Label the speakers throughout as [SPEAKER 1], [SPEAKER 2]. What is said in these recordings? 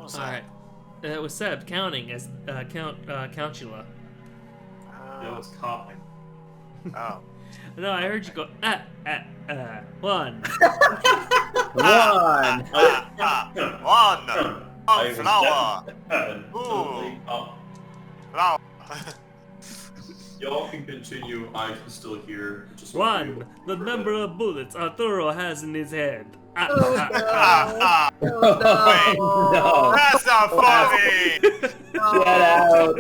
[SPEAKER 1] What was
[SPEAKER 2] All right.
[SPEAKER 1] that?
[SPEAKER 2] It was Seb counting as Countula.
[SPEAKER 3] That was coughing.
[SPEAKER 1] Oh.
[SPEAKER 2] No, I heard you go one.
[SPEAKER 4] One.
[SPEAKER 1] One.
[SPEAKER 3] I was
[SPEAKER 1] Flower.
[SPEAKER 3] definitely
[SPEAKER 1] Ooh.
[SPEAKER 3] up.
[SPEAKER 1] Flower.
[SPEAKER 3] Y'all can continue. I can still hear. Just
[SPEAKER 2] One. The number of bullets Arturo has in his head.
[SPEAKER 1] Ah,
[SPEAKER 4] Oh, no.
[SPEAKER 1] That's not funny.
[SPEAKER 4] Get out.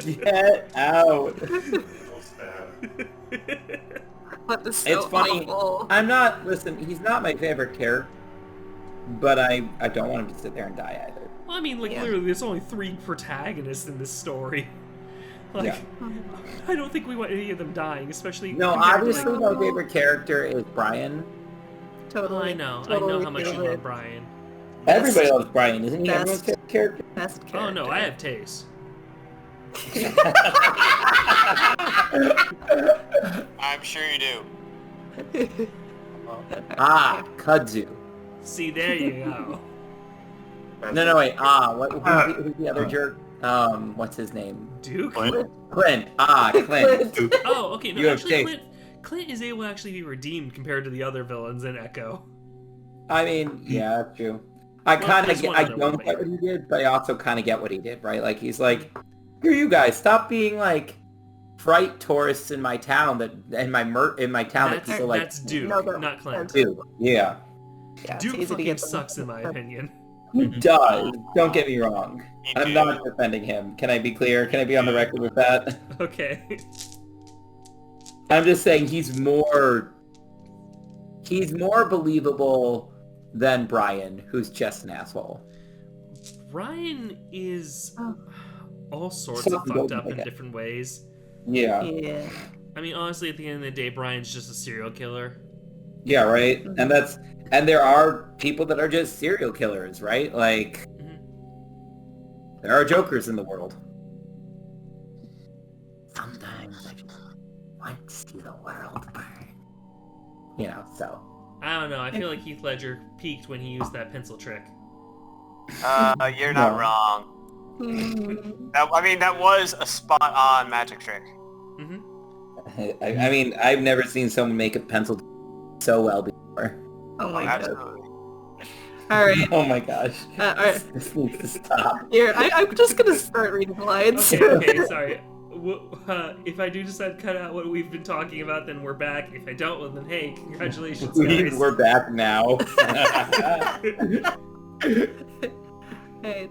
[SPEAKER 4] Get out.
[SPEAKER 5] That is so
[SPEAKER 4] It's funny.
[SPEAKER 5] awful.
[SPEAKER 4] I'm not, listen, he's not my favorite character, but I don't want him to sit there and die either.
[SPEAKER 2] Well, I mean, like,
[SPEAKER 5] Yeah.
[SPEAKER 2] literally, there's only 3 protagonists in this story. Like,
[SPEAKER 4] Yeah.
[SPEAKER 2] I don't think we want any of them dying, especially...
[SPEAKER 4] No,
[SPEAKER 2] compared to,
[SPEAKER 4] obviously
[SPEAKER 2] like,
[SPEAKER 4] my favorite character is Brian.
[SPEAKER 5] Totally.
[SPEAKER 2] I know
[SPEAKER 5] Totally
[SPEAKER 2] how much you
[SPEAKER 5] feel it.
[SPEAKER 2] love Brian.
[SPEAKER 4] Everybody loves Brian, isn't he?
[SPEAKER 5] Best.
[SPEAKER 4] Everyone's favorite character.
[SPEAKER 5] Best character.
[SPEAKER 2] Oh no, I have taste.
[SPEAKER 1] I'm sure you do.
[SPEAKER 4] Ah, Kudzu.
[SPEAKER 2] See, there you go.
[SPEAKER 4] No, wait. Who's the other jerk? What's his name?
[SPEAKER 2] Duke?
[SPEAKER 4] Clint. Ah, Clint.
[SPEAKER 2] Oh, okay, no,
[SPEAKER 4] You have
[SPEAKER 2] actually,
[SPEAKER 4] taste.
[SPEAKER 2] Clint is able to actually be redeemed compared to the other villains in Echo.
[SPEAKER 4] I mean, yeah, that's true. I
[SPEAKER 2] Well,
[SPEAKER 4] kind of
[SPEAKER 2] there's
[SPEAKER 4] get,
[SPEAKER 2] one
[SPEAKER 4] I
[SPEAKER 2] other
[SPEAKER 4] don't
[SPEAKER 2] one,
[SPEAKER 4] get what he did, but I also kind of get what he did, right? Like, he's like, here you guys, stop being like fright tourists in my town in my town that people like.
[SPEAKER 2] That's Duke,
[SPEAKER 5] No, but-
[SPEAKER 2] not Clint.
[SPEAKER 4] Dude, yeah.
[SPEAKER 5] Yeah, it's
[SPEAKER 2] Duke
[SPEAKER 5] easy to
[SPEAKER 2] fucking
[SPEAKER 5] get them
[SPEAKER 2] sucks in my
[SPEAKER 5] mixed up.
[SPEAKER 2] opinion.
[SPEAKER 4] He does. Don't get me wrong.
[SPEAKER 1] Me
[SPEAKER 4] I'm
[SPEAKER 1] too.
[SPEAKER 4] not defending him. Can I be clear? Can I be on the record with that?
[SPEAKER 2] Okay.
[SPEAKER 4] I'm just saying he's more believable than Brian, who's just an asshole.
[SPEAKER 2] Ryan is
[SPEAKER 5] Oh.
[SPEAKER 2] all sorts
[SPEAKER 4] Something
[SPEAKER 2] of fucked
[SPEAKER 4] golden
[SPEAKER 2] up in
[SPEAKER 4] like that.
[SPEAKER 2] different ways.
[SPEAKER 4] Yeah.
[SPEAKER 5] Yeah.
[SPEAKER 2] I mean, honestly, at the end of the day, Brian's just a serial killer.
[SPEAKER 4] Yeah, right? And there are people that are just serial killers, right? Like, there are jokers in the world. Sometimes I just want to see the world burn. You know, so.
[SPEAKER 2] I don't know, I feel like Heath Ledger peaked when he used that pencil trick.
[SPEAKER 1] You're not
[SPEAKER 4] No.
[SPEAKER 1] wrong.
[SPEAKER 5] Hmm.
[SPEAKER 1] That was a spot-on magic trick.
[SPEAKER 2] hmm
[SPEAKER 4] I mean, I've never seen someone make a pencil so well before.
[SPEAKER 5] Oh my god.
[SPEAKER 1] Absolutely.
[SPEAKER 5] Alright.
[SPEAKER 4] Oh my gosh.
[SPEAKER 5] Alright.
[SPEAKER 4] This needs to stop.
[SPEAKER 5] Here, I'm just gonna start reading lines.
[SPEAKER 2] Okay, sorry. If I do decide to cut out what we've been talking about, then we're back. If I don't, well, then hey, congratulations, guys.
[SPEAKER 4] We're back now.
[SPEAKER 5] Hey.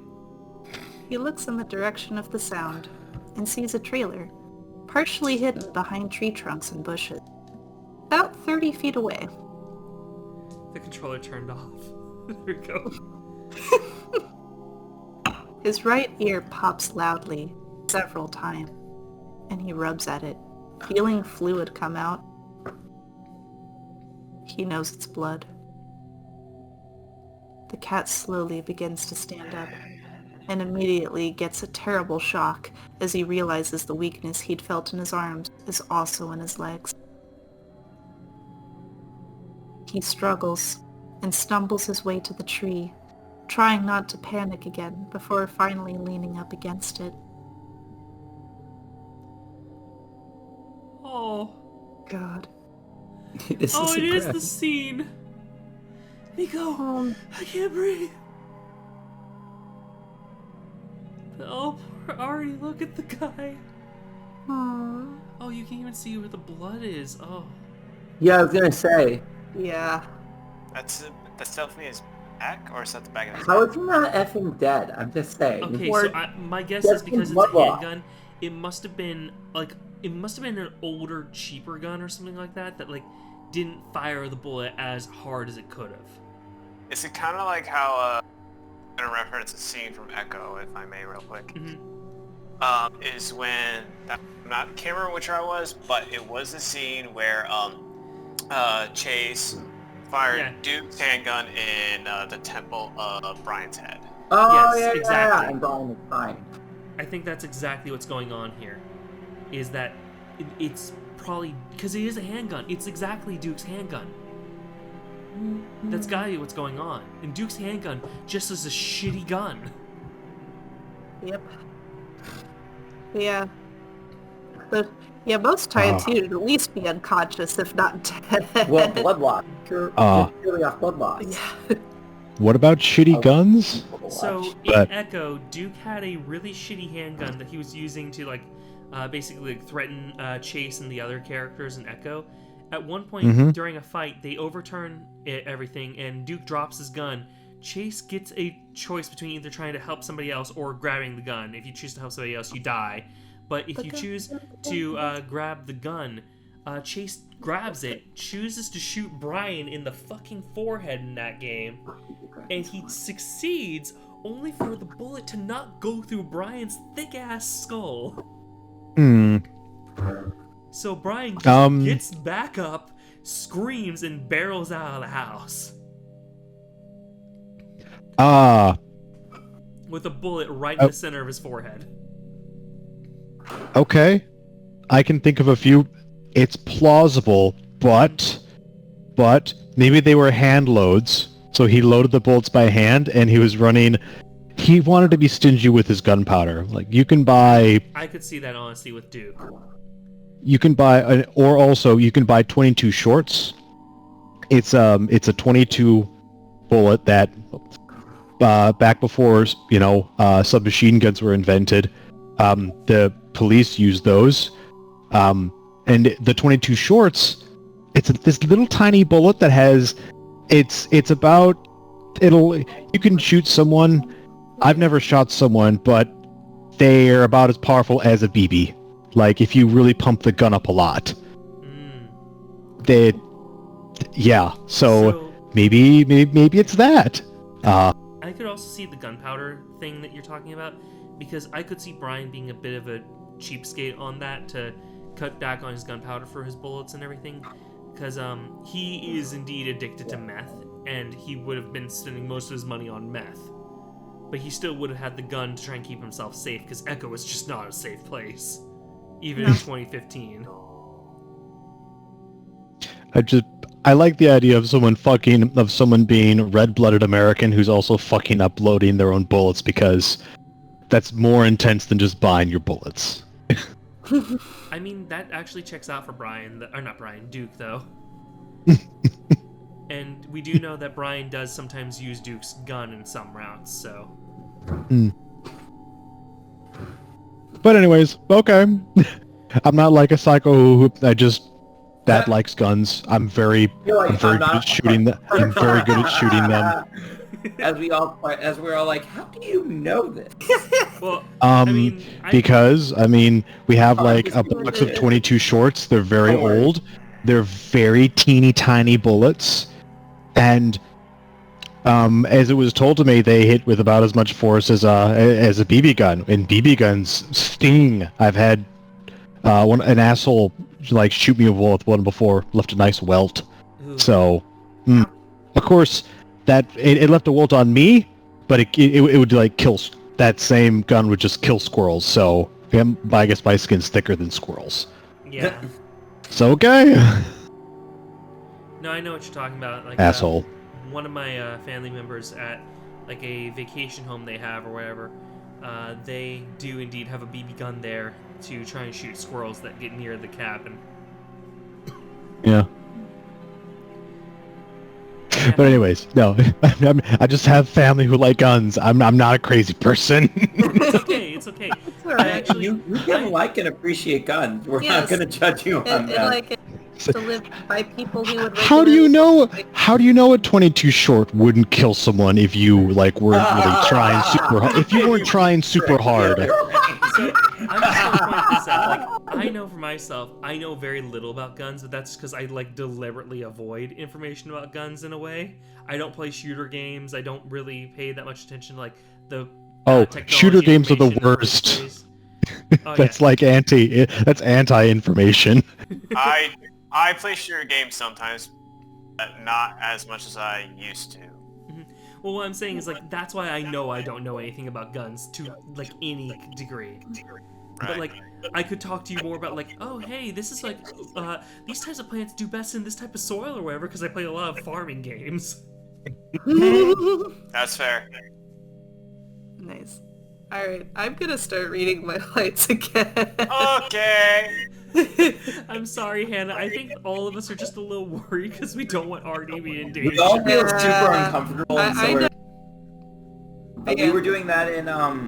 [SPEAKER 5] He looks in the direction of the sound and sees a trailer, partially hidden behind tree trunks and bushes, about 30 feet away.
[SPEAKER 2] The controller turned off. There we go.
[SPEAKER 5] His right ear pops loudly several times, and he rubs at it, feeling fluid come out. He knows it's blood. The cat slowly begins to stand up, and immediately gets a terrible shock as he realizes the weakness he'd felt in his arms is also in his legs. He struggles and stumbles his way to the tree, trying not to panic again before finally leaning up against it.
[SPEAKER 2] Oh.
[SPEAKER 5] God.
[SPEAKER 4] This
[SPEAKER 2] Oh, it is the
[SPEAKER 4] incredible.
[SPEAKER 2] scene. Nico, I can't breathe. Oh, poor Ari, look at the guy.
[SPEAKER 5] Aw.
[SPEAKER 2] Oh, you can even see where the blood is. Oh.
[SPEAKER 4] Yeah, I was gonna say,
[SPEAKER 5] Yeah.
[SPEAKER 1] That's definitely his back, or is that the back of his
[SPEAKER 4] how
[SPEAKER 1] head?
[SPEAKER 4] is he not effing dead? I'm just saying.
[SPEAKER 2] Okay,
[SPEAKER 5] Or-
[SPEAKER 2] so my guess
[SPEAKER 4] That's
[SPEAKER 2] is because it's a
[SPEAKER 4] blood loss.
[SPEAKER 2] handgun, it must have been an older, cheaper gun or something like that that didn't fire the bullet as hard as it could have.
[SPEAKER 1] Is it kind of like how, I'm gonna reference a scene from Echo, if I may, real quick. Is when, can't remember which one it was, but it was the scene where, Chase fired
[SPEAKER 2] Yeah.
[SPEAKER 1] Duke's handgun in, the temple of Brian's head.
[SPEAKER 4] Oh,
[SPEAKER 2] Yes,
[SPEAKER 4] yeah,
[SPEAKER 2] exactly.
[SPEAKER 4] yeah, and Brian is fine.
[SPEAKER 2] I think that's exactly what's going on here. Is that it's probably because it is a handgun. It's exactly Duke's handgun.
[SPEAKER 4] Yeah, I was gonna say,
[SPEAKER 2] It's exactly Duke's handgun.
[SPEAKER 4] how is he not effing dead? I'm just saying.
[SPEAKER 2] Because it is a handgun. It's exactly Duke's handgun. Is that it's probably because it is a handgun. It's exactly Duke's handgun. That's gotta be what's going on. And Duke's handgun just is a shitty gun.
[SPEAKER 5] Yep. Yeah. But yeah, most times you'd at least be unconscious, if not dead.
[SPEAKER 4] Well, blood loss. You're purely off blood loss.
[SPEAKER 5] Yeah.
[SPEAKER 6] What about shitty guns?
[SPEAKER 2] So
[SPEAKER 6] But-
[SPEAKER 2] in Echo, Duke had a really shitty handgun that he was using to basically threaten Chase and the other characters in Echo. At one point during a fight, they overturn everything, and Duke drops his gun. Chase gets a choice between either trying to help somebody else or grabbing the gun. If you choose to help somebody else, you die. But if you choose to grab the gun, Chase grabs it, chooses to shoot Brian in the fucking forehead in that game, and he succeeds only for the bullet to not go through Brian's thick-ass skull.
[SPEAKER 6] Hmm.
[SPEAKER 2] So Brian just gets back up, screams, and barrels out of the house. With a bullet right in the center of his forehead.
[SPEAKER 6] Okay. I can think of a few. It's plausible, but maybe they were hand loads. So he loaded the bullets by hand, and he was running. He wanted to be stingy with his gunpowder. Like, you can buy.
[SPEAKER 2] I could see that honestly with Duke.
[SPEAKER 6] You can buy, or also you can buy 22 shorts. It's a 22 bullet that back before submachine guns were invented, the police used those, and the 22 shorts. It's this little tiny bullet that has, you can shoot someone. I've never shot someone, but they are about as powerful as a BB. Like, if you really pump the gun up a lot. So maybe it's that.
[SPEAKER 2] I could also see the gunpowder thing that you're talking about, because I could see Brian being a bit of a cheapskate on that to cut back on his gunpowder for his bullets and everything, because he is indeed addicted to meth, and he would have been spending most of his money on meth. But he still would have had the gun to try and keep himself safe, because Echo is just not a safe place. Even in 2015.
[SPEAKER 6] I like the idea of someone being red-blooded American who's also fucking uploading their own bullets, because that's more intense than just buying your bullets.
[SPEAKER 2] I mean, that actually checks out for Duke, though. And we do know that Brian does sometimes use Duke's gun in some rounds, so...
[SPEAKER 6] But anyways, okay. I'm not like a psycho who likes guns. I'm very good at shooting them. I'm very good at shooting them.
[SPEAKER 4] As we're all like, how do you know this?
[SPEAKER 2] Well,
[SPEAKER 6] because we have like a box of 22 shorts. They're very old. They're very teeny tiny bullets, and as it was told to me, they hit with about as much force as a BB gun. And BB guns sting. I've had an asshole like shoot me with one before, left a nice welt.
[SPEAKER 2] Ooh.
[SPEAKER 6] So, of course, that it left a welt on me, but it would like kill. That same gun would just kill squirrels. So, I guess my skin's thicker than squirrels.
[SPEAKER 2] Yeah.
[SPEAKER 6] So okay.
[SPEAKER 2] No, I know what you're talking about. Like
[SPEAKER 6] asshole.
[SPEAKER 2] One of my family members at like a vacation home they have or whatever, they do indeed have a BB gun there to try and shoot squirrels that get near the cabin.
[SPEAKER 6] Yeah. But anyways, no, I just have family who like guns. I'm not a crazy person.
[SPEAKER 2] It's okay. It's okay.
[SPEAKER 5] It's all right.
[SPEAKER 4] You can like and appreciate guns. We're not going to judge you on that.
[SPEAKER 5] To live by people who would.
[SPEAKER 6] How do you know? How do you know a 22 short wouldn't kill someone if you like weren't really trying super hard? If you weren't trying super hard.
[SPEAKER 2] So, I'm just gonna point this out. Like, I know for myself, I know very little about guns, but that's because I like deliberately avoid information about guns in a way. I don't play shooter games. I don't really pay that much attention to like the
[SPEAKER 6] shooter games are the
[SPEAKER 2] information
[SPEAKER 6] worst.
[SPEAKER 2] Oh,
[SPEAKER 6] That's like that's anti-information.
[SPEAKER 1] I play shooter games sometimes, but not as much as I used to.
[SPEAKER 2] Well, what I'm saying is, like, that's why I know I don't know anything about guns to, like, any degree. But like, I could talk to you more about like, oh hey, this is like, these types of plants do best in this type of soil or whatever, because I play a lot of farming games.
[SPEAKER 1] That's fair.
[SPEAKER 5] Nice. Alright, I'm gonna start reading my lights again.
[SPEAKER 1] Okay.
[SPEAKER 2] I'm sorry, Hannah. I think all of us are just a little worried because we don't want Artie to be in danger.
[SPEAKER 4] We all feel super uncomfortable, and so
[SPEAKER 5] I
[SPEAKER 4] we're...
[SPEAKER 5] know.
[SPEAKER 4] And we were doing that in, oh,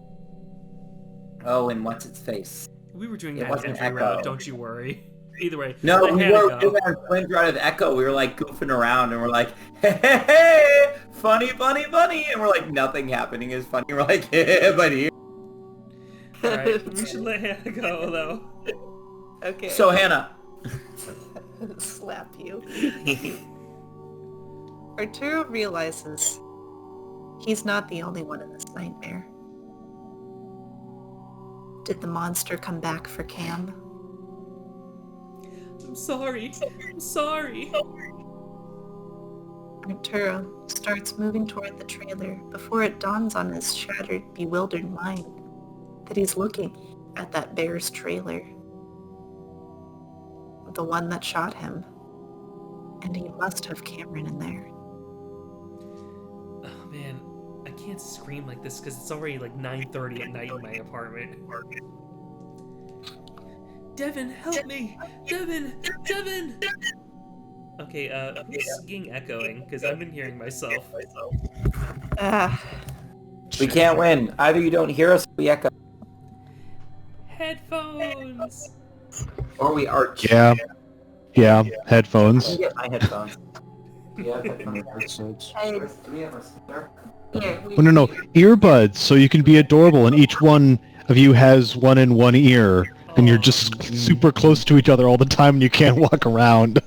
[SPEAKER 4] and what's its face?
[SPEAKER 2] We were doing
[SPEAKER 4] It
[SPEAKER 2] that
[SPEAKER 4] wasn't
[SPEAKER 2] every round,
[SPEAKER 4] Echo.
[SPEAKER 2] don't you worry. Either way,
[SPEAKER 4] No,
[SPEAKER 2] let
[SPEAKER 4] we
[SPEAKER 2] Hannah
[SPEAKER 4] were
[SPEAKER 2] go.
[SPEAKER 4] doing our twins out of Echo. We were like goofing around, and we're like, hey, funny, funny, funny, and we're like, nothing happening is funny. We're like, yeah, buddy.
[SPEAKER 2] Alright, we should let Hannah go, though.
[SPEAKER 5] Okay.
[SPEAKER 4] So Hannah,
[SPEAKER 5] slap you. Arturo realizes he's not the only one in this nightmare. Did the monster come back for Cam?
[SPEAKER 2] I'm sorry. I'm sorry.
[SPEAKER 5] Arturo starts moving toward the trailer before it dawns on his shattered, bewildered mind that he's looking at that bear's trailer. The one that shot him. And he must have Cameron in there.
[SPEAKER 2] Oh man, I can't scream like this because it's already like 9:30 at night in my apartment. Devin, help me! Devin! Devin! Okay, who's getting echoing? Because I've been hearing myself.
[SPEAKER 4] we can't win. Either you don't hear us, or we echo,
[SPEAKER 2] Headphones!
[SPEAKER 4] or we arch.
[SPEAKER 6] Yeah. Yeah. Headphones.
[SPEAKER 4] I get my headphones.
[SPEAKER 6] Yeah.
[SPEAKER 4] Do we have a speaker?
[SPEAKER 6] Oh, no. Earbuds, so you can be adorable, and each one of you has one in one ear, and you're just super close to each other all the time, and you can't walk around.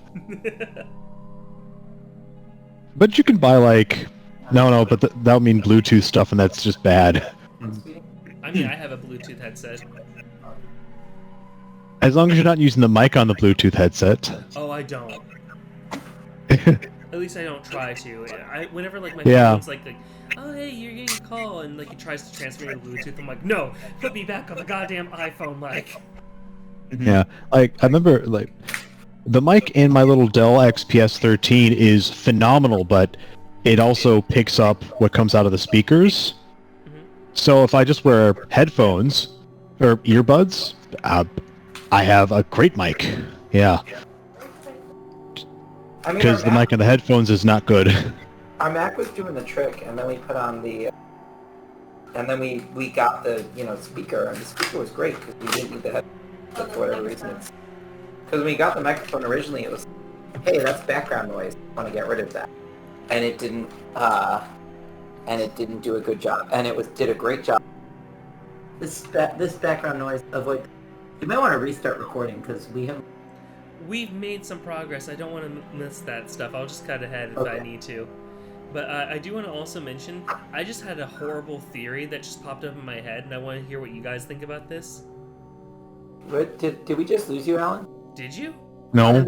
[SPEAKER 6] But you can buy like... No, but that would mean Bluetooth stuff, and that's just bad.
[SPEAKER 2] I mean, I have a Bluetooth headset.
[SPEAKER 6] As long as you're not using the mic on the Bluetooth headset.
[SPEAKER 2] Oh, I don't. At least I don't try to. Whenever like my
[SPEAKER 6] Yeah.
[SPEAKER 2] phone's like, oh hey, you're getting a call, and like it tries to transfer me to Bluetooth, I'm like, no, put me back on the goddamn iPhone mic.
[SPEAKER 6] Yeah, like, I remember, like, the mic in my little Dell XPS 13 is phenomenal, but it also picks up what comes out of the speakers.
[SPEAKER 2] Mhm.
[SPEAKER 6] So if I just wear headphones, or earbuds, I have a great mic. Yeah,
[SPEAKER 4] I mean,
[SPEAKER 6] because the mic on the headphones is not good.
[SPEAKER 4] our Mac was doing the trick, and then we put on the, and then we got the speaker, and the speaker was great because we didn't need the headphones for whatever reason. Because when we got the microphone originally, it was, hey, that's background noise. I want to get rid of that, and it didn't do a good job, and it did a great job. This background noise avoid. You might want to restart recording because
[SPEAKER 2] We've made some progress. I don't want to miss that stuff. I'll just cut ahead if I need to. But I do want to also mention, I just had a horrible theory that just popped up in my head, and I want to hear what you guys think about this.
[SPEAKER 4] Did we just lose you, Alan?
[SPEAKER 2] Did you?
[SPEAKER 6] No,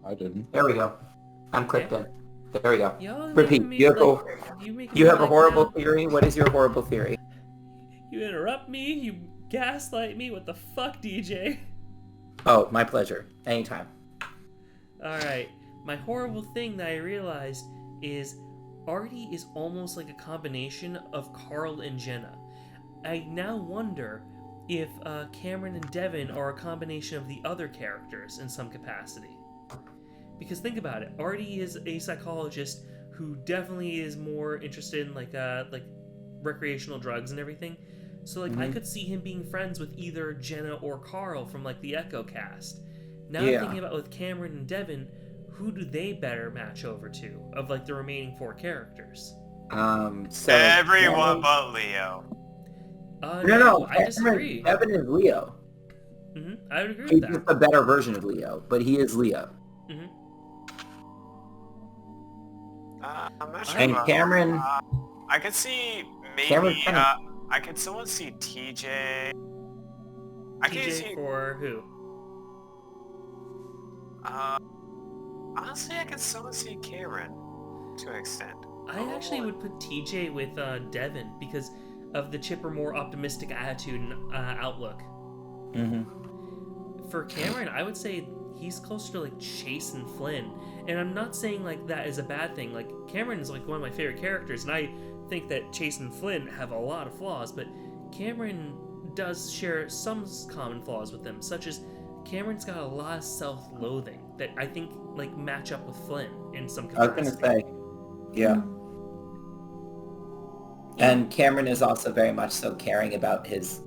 [SPEAKER 4] I didn't. There we go. I'm clicked in. There we go.
[SPEAKER 2] Y'all
[SPEAKER 4] Repeat.
[SPEAKER 2] making me,
[SPEAKER 4] You
[SPEAKER 2] you
[SPEAKER 4] have a horrible theory? What is your horrible theory?
[SPEAKER 2] You interrupt me, you gaslight me, what the fuck, DJ?
[SPEAKER 4] Oh, my pleasure. Anytime.
[SPEAKER 2] Alright, my horrible thing that I realized is Artie is almost like a combination of Carl and Jenna. I now wonder if Cameron and Devin are a combination of the other characters in some capacity. Because think about it, Artie is a psychologist who definitely is more interested in like recreational drugs and everything. So like I could see him being friends with either Jenna or Carl from like the Echo cast. Now I'm thinking about with Cameron and Devin, who do they better match over to of like the remaining 4 characters?
[SPEAKER 4] So
[SPEAKER 1] Everyone but Leo.
[SPEAKER 4] No,
[SPEAKER 2] I disagree.
[SPEAKER 4] Devin is Leo.
[SPEAKER 2] I would agree
[SPEAKER 4] He's
[SPEAKER 2] with
[SPEAKER 4] just
[SPEAKER 2] that.
[SPEAKER 4] a better version of Leo, but he is Leo.
[SPEAKER 1] I'm not sure.
[SPEAKER 4] And
[SPEAKER 1] about,
[SPEAKER 4] Cameron...
[SPEAKER 1] I could see maybe.
[SPEAKER 4] Cameron's funny.
[SPEAKER 1] I could somewhat see TJ. I can
[SPEAKER 2] TJ
[SPEAKER 1] see.
[SPEAKER 2] for who?
[SPEAKER 1] Honestly, I could somewhat see Cameron to an extent.
[SPEAKER 2] I actually would put TJ with Devin because of the chipper, more optimistic attitude and outlook. For Cameron, I would say he's closer to like Chase and Flynn. And I'm not saying like that is a bad thing. Like Cameron is like one of my favorite characters, and I think that Chase and Flynn have a lot of flaws, but Cameron does share some common flaws with them, such as Cameron's got a lot of self-loathing that I think like match up with Flynn in some capacity.
[SPEAKER 4] I was gonna say, yeah. And Cameron is also very much so caring about his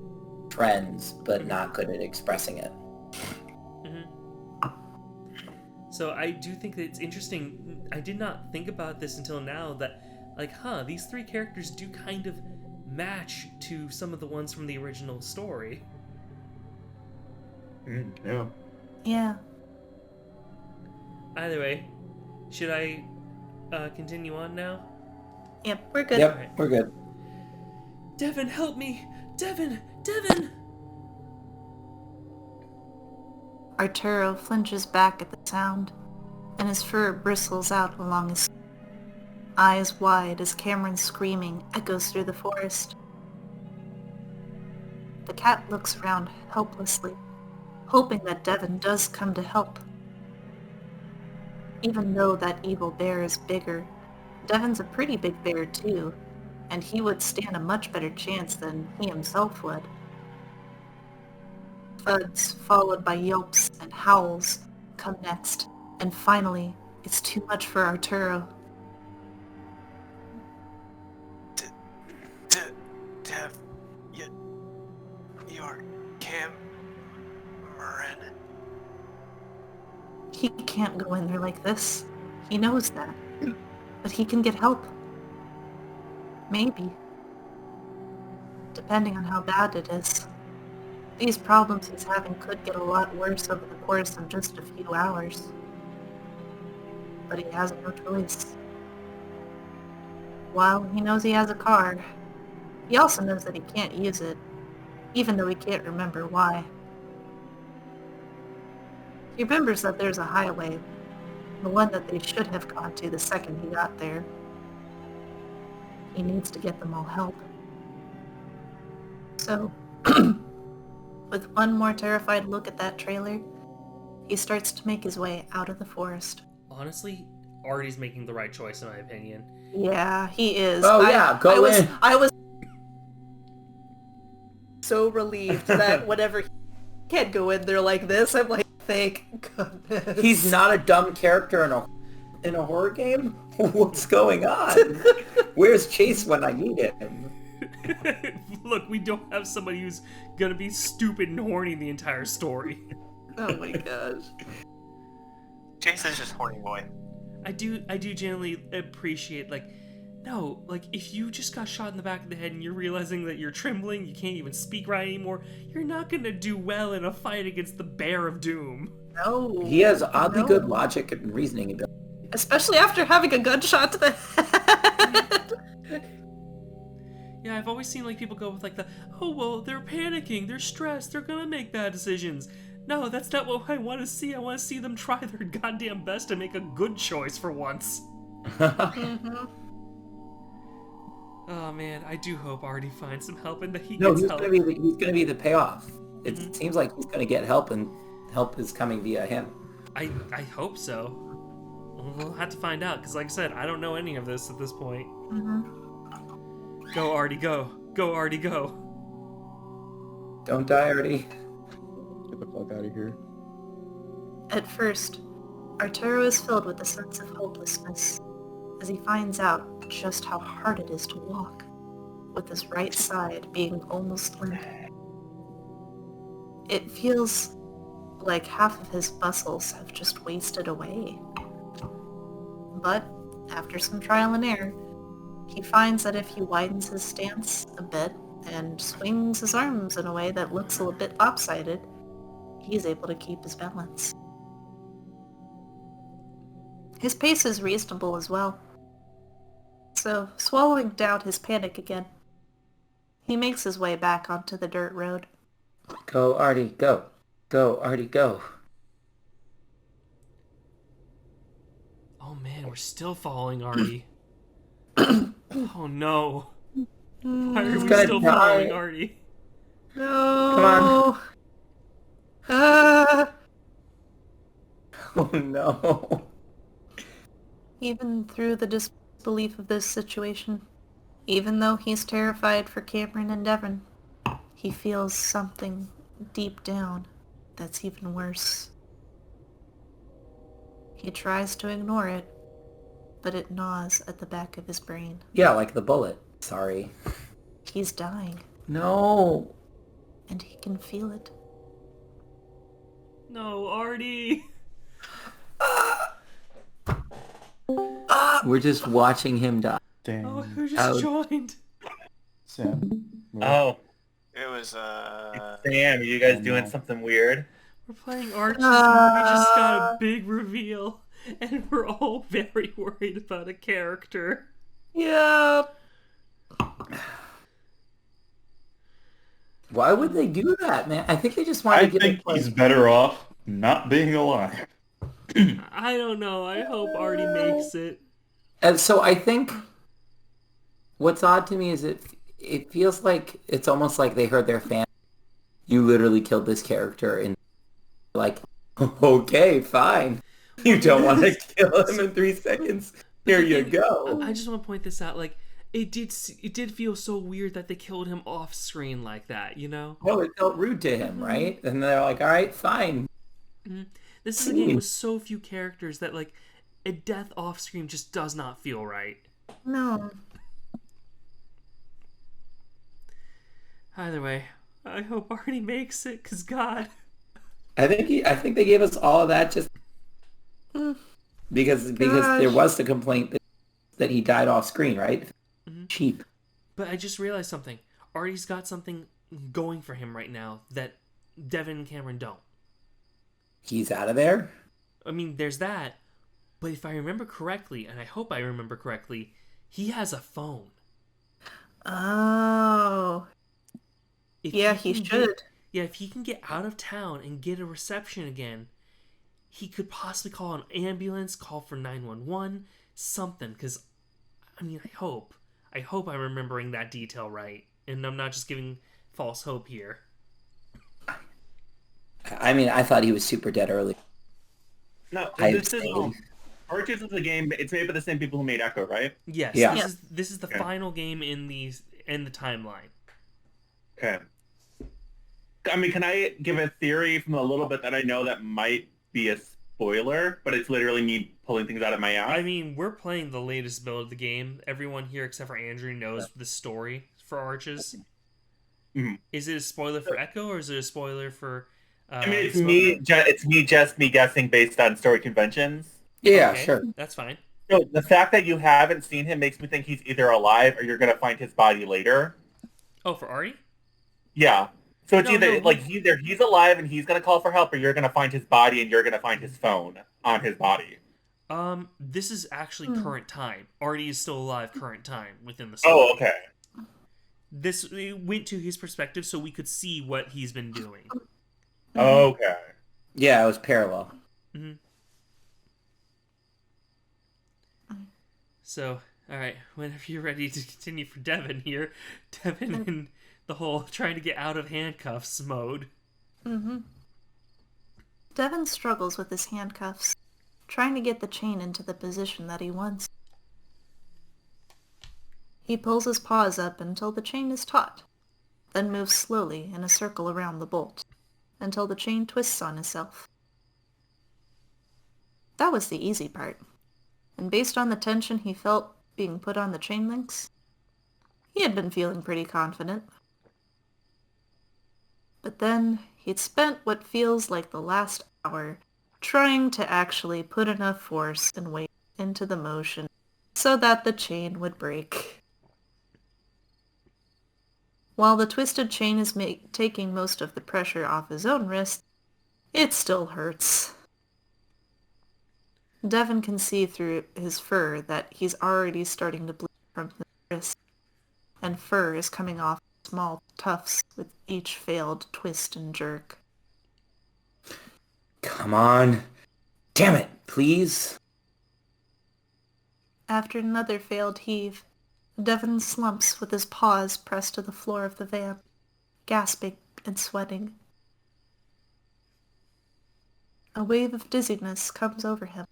[SPEAKER 4] friends, but not good at expressing it.
[SPEAKER 2] So I do think that it's interesting. I did not think about this until now that, like, these three characters do kind of match to some of the ones from the original story.
[SPEAKER 3] Yeah.
[SPEAKER 5] Yeah.
[SPEAKER 2] Either way, should I continue on now?
[SPEAKER 5] Yep, we're good.
[SPEAKER 4] Yep,
[SPEAKER 2] Alright.
[SPEAKER 4] we're good.
[SPEAKER 2] Devin, help me! Devin! Devin!
[SPEAKER 5] Arturo flinches back at the sound, and his fur bristles out along his eyes wide as Cameron's screaming echoes through the forest. The cat looks around helplessly, hoping that Devin does come to help. Even though that evil bear is bigger, Devin's a pretty big bear too, and he would stand a much better chance than he himself would. Thuds, followed by yelps and howls, come next, and finally, it's too much for Arturo.
[SPEAKER 1] Dev, you're Cameron.
[SPEAKER 5] He can't go in there like this. He knows that. But he can get help. Maybe. Depending on how bad it is. These problems he's having could get a lot worse over the course of just a few hours. But he has no choice. While he knows he has a car, he also knows that he can't use it, even though he can't remember why. He remembers that there's a highway, the one that they should have gone to the second he got there. He needs to get them all help. So, with one more terrified look at that trailer, he starts to make his way out of the forest.
[SPEAKER 2] Honestly, Artie's making the right choice in my opinion.
[SPEAKER 5] Yeah, he is.
[SPEAKER 4] Oh yeah, go in.
[SPEAKER 5] I was so relieved that whenever he can't go in there like this, I'm like, thank goodness.
[SPEAKER 4] He's not a dumb character in a horror game? What's going on? Where's Chase when I need him?
[SPEAKER 2] Look, we don't have somebody who's gonna be stupid and horny the entire story.
[SPEAKER 5] Oh my gosh.
[SPEAKER 1] Jason's just horny boy.
[SPEAKER 2] I do genuinely appreciate, like, no, like, if you just got shot in the back of the head and you're realizing that you're trembling, you can't even speak right anymore, you're not gonna do well in a fight against the Bear of Doom.
[SPEAKER 5] No.
[SPEAKER 4] He has oddly good logic and reasoning ability.
[SPEAKER 5] Especially after having a gunshot to the head.
[SPEAKER 2] Yeah, I've always seen, like, people go with, like, oh, well, they're panicking, they're stressed, they're gonna make bad decisions. No, that's not what I want to see. I want to see them try their goddamn best to make a good choice for once.
[SPEAKER 5] Mm-hmm.
[SPEAKER 2] Oh, man, I do hope Artie finds some help and that he
[SPEAKER 4] No,
[SPEAKER 2] gets
[SPEAKER 4] he's
[SPEAKER 2] help.
[SPEAKER 4] gonna be the payoff. It seems like he's gonna get help, and help is coming via him.
[SPEAKER 2] I hope so. We'll have to find out, because like I said, I don't know any of this at this point.
[SPEAKER 5] Mm-hmm.
[SPEAKER 2] Go, Artie, go. Go, Artie, go.
[SPEAKER 4] Don't die, Artie.
[SPEAKER 6] Get the fuck out of here.
[SPEAKER 5] At first, Arturo is filled with a sense of hopelessness as he finds out just how hard it is to walk, with his right side being almost limp. It feels like half of his muscles have just wasted away. But after some trial and error, he finds that if he widens his stance a bit and swings his arms in a way that looks a bit lopsided, he's able to keep his balance. His pace is reasonable as well. So, swallowing down his panic again, he makes his way back onto the dirt road.
[SPEAKER 4] Go, Artie, go. Go, Artie, go.
[SPEAKER 2] Oh, man, we're still following Artie. Oh, no. Why are we
[SPEAKER 4] gonna
[SPEAKER 2] still
[SPEAKER 4] die.
[SPEAKER 2] following Artie?
[SPEAKER 5] No.
[SPEAKER 4] Come on.
[SPEAKER 5] Ah!
[SPEAKER 4] Oh no.
[SPEAKER 5] Even through the disbelief of this situation, even though he's terrified for Cameron and Devon, he feels something deep down that's even worse. He tries to ignore it, but it gnaws at the back of his brain.
[SPEAKER 4] Yeah, like the bullet. Sorry.
[SPEAKER 5] He's dying,
[SPEAKER 4] No.
[SPEAKER 5] and he can feel it.
[SPEAKER 2] No, Artie.
[SPEAKER 4] We're just watching him die.
[SPEAKER 6] Damn.
[SPEAKER 2] Oh, who just
[SPEAKER 4] Ouch.
[SPEAKER 2] joined?
[SPEAKER 6] Sam.
[SPEAKER 7] Oh,
[SPEAKER 1] It was
[SPEAKER 7] Sam, are you guys
[SPEAKER 6] Oh,
[SPEAKER 7] doing
[SPEAKER 6] no.
[SPEAKER 7] something weird?
[SPEAKER 2] We're playing Arches, and we just got a big reveal, and we're all very worried about a character.
[SPEAKER 5] Yep.
[SPEAKER 4] Why would they do that, man? I think they just want
[SPEAKER 3] I
[SPEAKER 4] to get
[SPEAKER 3] think
[SPEAKER 4] it.
[SPEAKER 3] he's better off not being alive.
[SPEAKER 2] I don't know. I hope Artie makes it.
[SPEAKER 4] And so I think what's odd to me is it feels like it's almost like they heard their fan. You literally killed this character, and like, okay, fine. You don't want to kill him in 3 seconds. Here you go.
[SPEAKER 2] I just want to point this out. Like, it did feel so weird that they killed him off screen like that. You know?
[SPEAKER 4] No, it felt rude to him, right? And they're like, all right, fine.
[SPEAKER 2] This is a game with so few characters that like a death off screen just does not feel right.
[SPEAKER 5] No.
[SPEAKER 2] Either way, I hope Artie makes it, cause God.
[SPEAKER 4] I think they gave us all of that just because
[SPEAKER 5] Gosh.
[SPEAKER 4] there was the complaint that he died off screen, right? Cheap.
[SPEAKER 2] But I just realized something. Artie's got something going for him right now that Devin and Cameron don't.
[SPEAKER 4] He's out of there.
[SPEAKER 2] I mean, there's that. But if I remember correctly, and I hope I remember correctly, he has a phone.
[SPEAKER 5] Oh.
[SPEAKER 2] If
[SPEAKER 5] Yeah, he
[SPEAKER 2] can get-
[SPEAKER 5] should.
[SPEAKER 2] Yeah, if he can get out of town and get a reception again, he could possibly call an ambulance, call for 911, something. Because, I mean, I hope I'm remembering that detail right. And I'm not just giving false hope here.
[SPEAKER 4] I mean, I thought he was super dead early.
[SPEAKER 7] No,
[SPEAKER 4] I
[SPEAKER 7] this is
[SPEAKER 4] abstained.
[SPEAKER 7] Arches is a game. It's made by the same people who made Echo, right?
[SPEAKER 2] Yes,
[SPEAKER 4] Yeah.
[SPEAKER 2] this is the
[SPEAKER 7] Okay.
[SPEAKER 2] final game in the timeline.
[SPEAKER 7] Okay. I mean, can I give a theory from a little bit that I know that might be a spoiler, but it's literally me pulling things out of my ass?
[SPEAKER 2] I mean, we're playing the latest build of the game. Everyone here except for Andrew knows the story for Arches.
[SPEAKER 7] Mhm.
[SPEAKER 2] Is it a spoiler for Echo or is it a spoiler for?
[SPEAKER 7] I mean, it's
[SPEAKER 2] Smoker?
[SPEAKER 7] just me guessing based on story conventions.
[SPEAKER 4] Yeah,
[SPEAKER 2] Okay,
[SPEAKER 4] sure.
[SPEAKER 2] That's fine.
[SPEAKER 7] So the fact that you haven't seen him makes me think he's either alive or you're gonna find his body later.
[SPEAKER 2] Oh, for Artie?
[SPEAKER 7] Yeah. So it's
[SPEAKER 2] No,
[SPEAKER 7] either
[SPEAKER 2] no,
[SPEAKER 7] like either he's alive and he's gonna call for help, or you're gonna find his body and you're gonna find his phone on his body.
[SPEAKER 2] This is actually current time. Artie is still alive current time within the story.
[SPEAKER 7] Oh, okay.
[SPEAKER 2] This it went to his perspective so we could see what he's been doing.
[SPEAKER 7] Okay.
[SPEAKER 4] Yeah, it was parallel.
[SPEAKER 2] So, alright, whenever you're ready to continue for Devin here, Devin in the whole trying to get out of handcuffs mode.
[SPEAKER 5] Devin struggles with his handcuffs, trying to get the chain into the position that he wants. He pulls his paws up until the chain is taut, then moves slowly in a circle around the bolt, until the chain twists on itself. That was the easy part, and based on the tension he felt being put on the chain links, he had been feeling pretty confident. But then he'd spent what feels like the last hour trying to actually put enough force and weight into the motion so that the chain would break. While the twisted chain is taking most of the pressure off his own wrist, it still hurts. Devin can see through his fur that he's already starting to bleed from his wrist, and fur is coming off small tufts with each failed twist and jerk.
[SPEAKER 4] Come on. Damn it, please.
[SPEAKER 5] After another failed heave, Devin slumps with his paws pressed to the floor of the van, gasping and sweating. A wave of dizziness comes over him,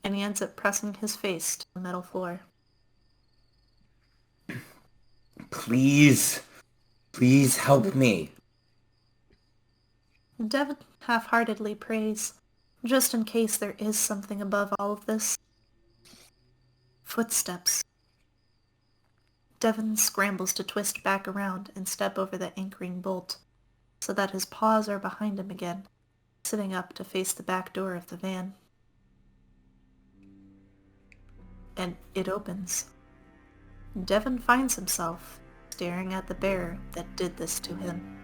[SPEAKER 5] and he ends up pressing his face to the metal floor.
[SPEAKER 4] Please. Please help me.
[SPEAKER 5] Devon half-heartedly prays, just in case there is something above all of this. Footsteps. Devon scrambles to twist back around and step over the anchoring bolt, so that his paws are behind him again, sitting up to face the back door of the van. And it opens. Devon finds himself staring at the bear that did this to him.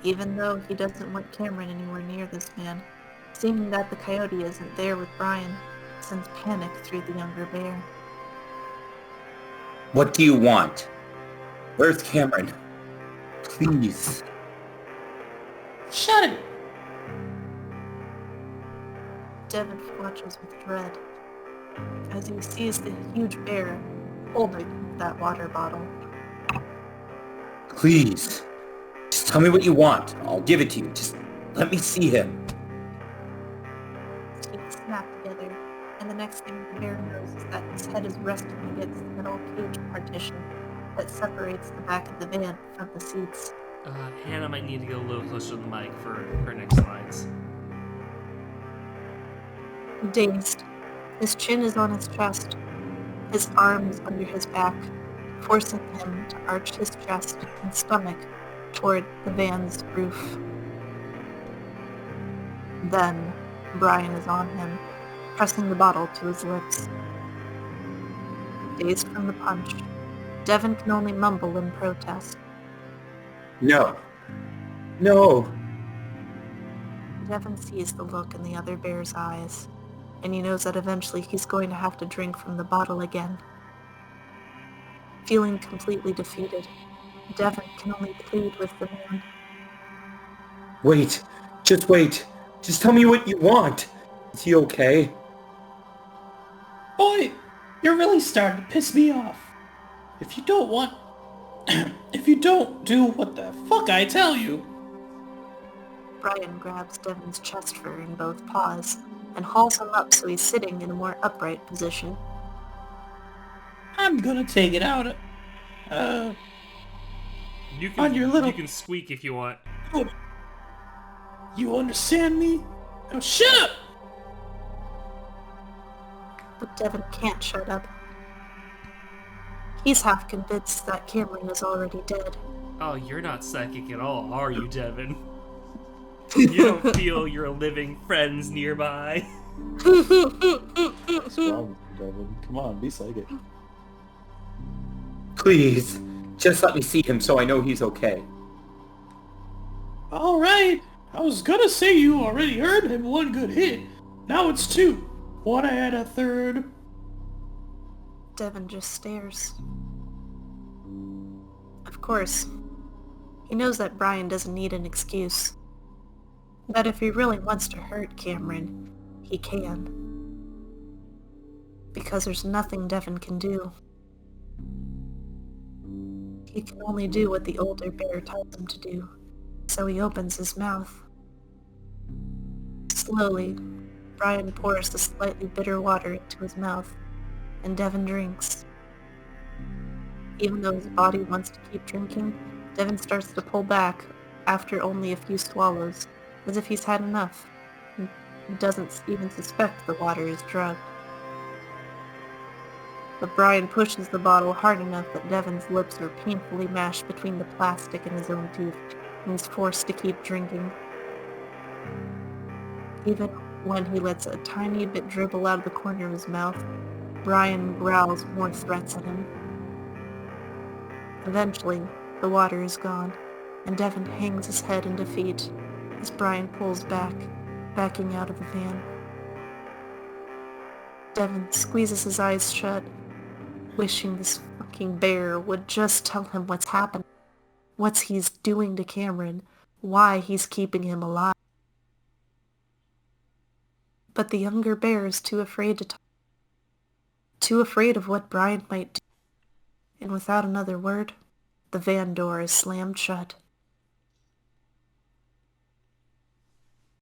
[SPEAKER 5] Even though he doesn't want Cameron anywhere near this man, seeing that the coyote isn't there with Brian sends panic through the younger bear.
[SPEAKER 4] What do you want? Where's Cameron? Please.
[SPEAKER 8] Shut it!
[SPEAKER 5] Devon watches with dread as he sees the huge bear holding that water bottle.
[SPEAKER 4] Please. Just tell me what you want. I'll give it to you. Just let me see him.
[SPEAKER 5] His teeth snap together, and the next thing the bear knows is that his head is resting against the metal cage partition that separates the back of the van from the seats.
[SPEAKER 2] Hannah might need to get a little closer to the mic for her next lines.
[SPEAKER 5] Dazed, his chin is on his chest, his arms under his back, forcing him to arch his chest and stomach toward the van's roof. Then, Brian is on him, pressing the bottle to his lips. Dazed from the punch, Devon can only mumble in protest.
[SPEAKER 4] No. No.
[SPEAKER 5] Devon sees the look in the other bear's eyes, and he knows that eventually he's going to have to drink from the bottle again. Feeling completely defeated, Devon can only plead with the man.
[SPEAKER 4] Wait. Just wait. Just tell me what you want. Is he okay?
[SPEAKER 8] Boy, you're really starting to piss me off. If you don't want... if you don't do what the fuck I tell you...
[SPEAKER 5] Brian grabs Devon's chest fur in both paws and hauls him up so he's sitting in a more upright position.
[SPEAKER 8] I'm gonna take it out
[SPEAKER 2] You
[SPEAKER 8] on your little...
[SPEAKER 2] You can squeak if you want.
[SPEAKER 8] You understand me? Now shut up!
[SPEAKER 5] But Devon can't shut up. He's half convinced that Cameron is already dead.
[SPEAKER 2] Oh, you're not psychic at all, are you, Devon? You don't feel your living friends nearby.
[SPEAKER 3] What's wrong with you, Devin? Come on, be psychic.
[SPEAKER 4] Please. Just let me see him so I know he's okay.
[SPEAKER 8] Alright, I was gonna say you already heard him one good hit. Now it's two. Wanna add a third?
[SPEAKER 5] Devon just stares. Of course, he knows that Brian doesn't need an excuse. That if he really wants to hurt Cameron, he can. Because there's nothing Devon can do. He can only do what the older bear tells him to do, so he opens his mouth. Slowly, Brian pours the slightly bitter water into his mouth, and Devon drinks. Even though his body wants to keep drinking, Devon starts to pull back after only a few swallows, as if he's had enough. He doesn't even suspect the water is drugged. But Brian pushes the bottle hard enough that Devon's lips are painfully mashed between the plastic and his own teeth, and he's forced to keep drinking. Even when he lets a tiny bit dribble out of the corner of his mouth, Brian growls more threats at him. Eventually, the water is gone, and Devon hangs his head in defeat as Brian pulls back, backing out of the van. Devon squeezes his eyes shut, wishing this fucking bear would just tell him what's happening, what he's doing to Cameron, why he's keeping him alive. But the younger bear is too afraid to talk, too afraid of what Brian might do, and without another word, the van door is slammed shut.